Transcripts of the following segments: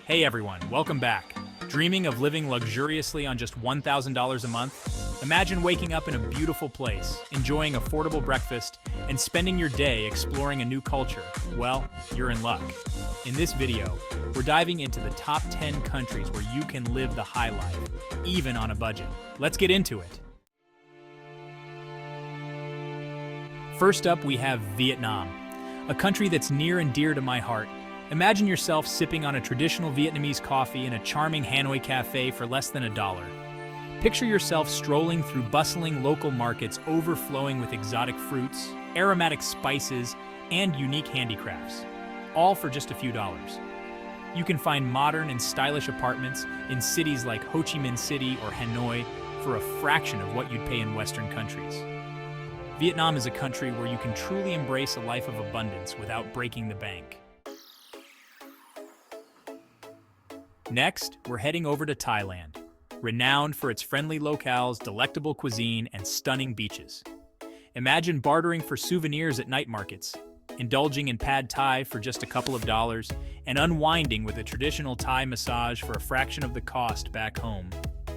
Hey everyone, welcome back. Dreaming of living luxuriously on just $1,000 a month? Imagine waking up in a beautiful place, enjoying affordable breakfast, and spending your day exploring a new culture. Well, you're in luck. In this video, we're diving into the top 10 countries where you can live the high life, even on a budget. Let's get into it. First up, we have Vietnam, a country that's near and dear to my heart. Imagine yourself sipping on a traditional Vietnamese coffee in a charming Hanoi cafe for less than $1. Picture yourself strolling through bustling local markets overflowing with exotic fruits, aromatic spices, and unique handicrafts, all for just a few dollars. You can find modern and stylish apartments in cities like Ho Chi Minh City or Hanoi for a fraction of what you'd pay in Western countries. Vietnam is a country where you can truly embrace a life of abundance without breaking the bank. Next, we're heading over to Thailand, renowned for its friendly locales, delectable cuisine, and stunning beaches. Imagine bartering for souvenirs at night markets, indulging in pad Thai for just a couple of dollars, and unwinding with a traditional Thai massage for a fraction of the cost back home.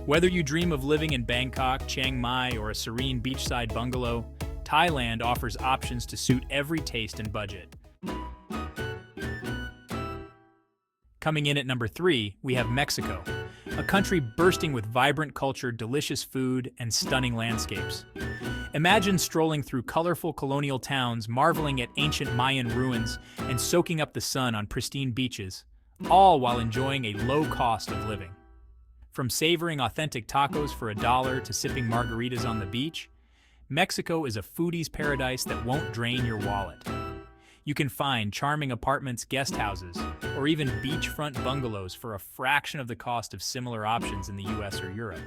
Whether you dream of living in Bangkok, Chiang Mai, or a serene beachside bungalow, Thailand offers options to suit every taste and budget. Coming in at number 3, we have Mexico, a country bursting with vibrant culture, delicious food, and stunning landscapes. Imagine strolling through colorful colonial towns, marveling at ancient Mayan ruins, and soaking up the sun on pristine beaches, all while enjoying a low cost of living. From savoring authentic tacos for $1 to sipping margaritas on the beach, Mexico is a foodie's paradise that won't drain your wallet. You can find charming apartments, guest houses, or even beachfront bungalows for a fraction of the cost of similar options in the US or Europe.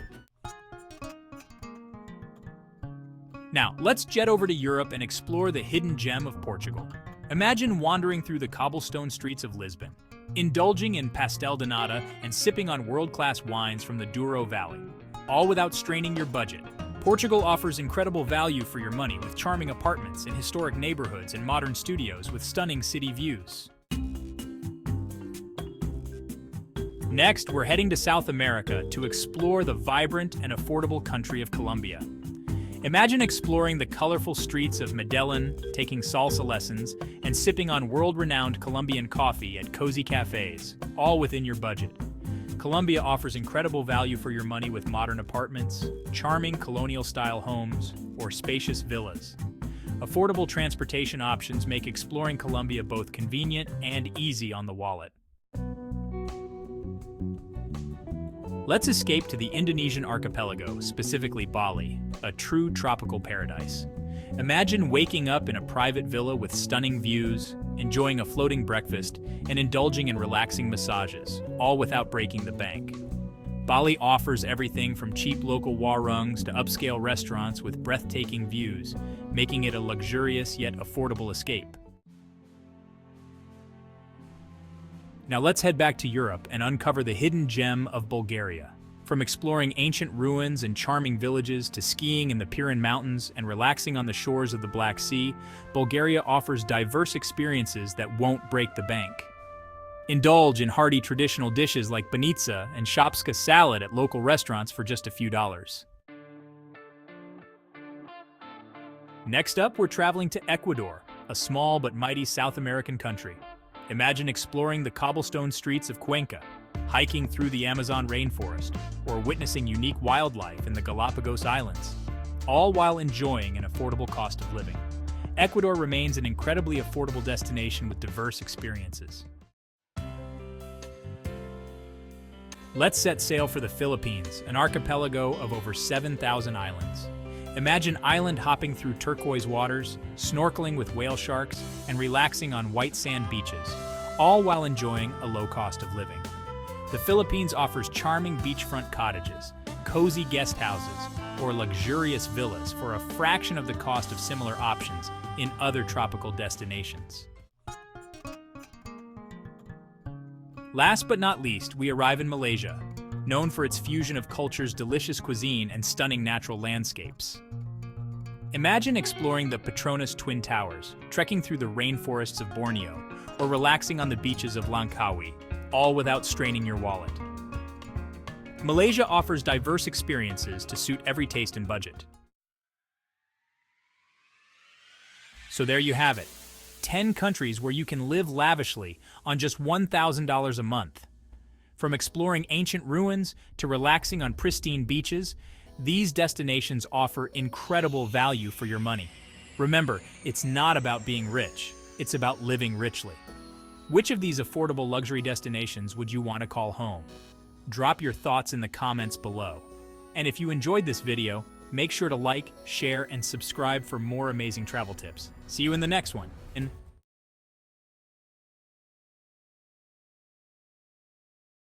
Now, let's jet over to Europe and explore the hidden gem of Portugal. Imagine wandering through the cobblestone streets of Lisbon, indulging in pastel de nata and sipping on world-class wines from the Douro Valley, all without straining your budget. Portugal offers incredible value for your money with charming apartments in historic neighborhoods and modern studios with stunning city views. Next, we're heading to South America to explore the vibrant and affordable country of Colombia. Imagine exploring the colorful streets of Medellin, taking salsa lessons, and sipping on world-renowned Colombian coffee at cozy cafes, all within your budget. Colombia offers incredible value for your money with modern apartments, charming colonial-style homes, or spacious villas. Affordable transportation options make exploring Colombia both convenient and easy on the wallet. Let's escape to the Indonesian archipelago, specifically Bali, a true tropical paradise. Imagine waking up in a private villa with stunning views, enjoying a floating breakfast, and indulging in relaxing massages, all without breaking the bank. Bali offers everything from cheap local warungs to upscale restaurants with breathtaking views, making it a luxurious yet affordable escape. Now let's head back to Europe and uncover the hidden gem of Bulgaria. From exploring ancient ruins and charming villages to skiing in the Pirin Mountains and relaxing on the shores of the Black Sea, Bulgaria offers diverse experiences that won't break the bank. Indulge in hearty traditional dishes like banitsa and shopska salad at local restaurants for just a few dollars. Next up, we're traveling to Ecuador, a small but mighty South American country. Imagine exploring the cobblestone streets of Cuenca, hiking through the Amazon rainforest, or witnessing unique wildlife in the Galapagos Islands, all while enjoying an affordable cost of living. Ecuador remains an incredibly affordable destination with diverse experiences. Let's set sail for the Philippines, an archipelago of over 7,000 islands. Imagine island hopping through turquoise waters, snorkeling with whale sharks, and relaxing on white sand beaches, all while enjoying a low cost of living. The Philippines offers charming beachfront cottages, cozy guest houses, or luxurious villas for a fraction of the cost of similar options in other tropical destinations. Last but not least, we arrive in Malaysia, known for its fusion of cultures, delicious cuisine, and stunning natural landscapes. Imagine exploring the Petronas Twin Towers, trekking through the rainforests of Borneo, or relaxing on the beaches of Langkawi, all without straining your wallet. Malaysia offers diverse experiences to suit every taste and budget. So there you have it, 10 countries where you can live lavishly on just $1,000 a month. From exploring ancient ruins to relaxing on pristine beaches, these destinations offer incredible value for your money. Remember, it's not about being rich, it's about living richly. Which of these affordable luxury destinations would you want to call home? Drop your thoughts in the comments below. And if you enjoyed this video, make sure to like, share, and subscribe for more amazing travel tips. See you in the next one.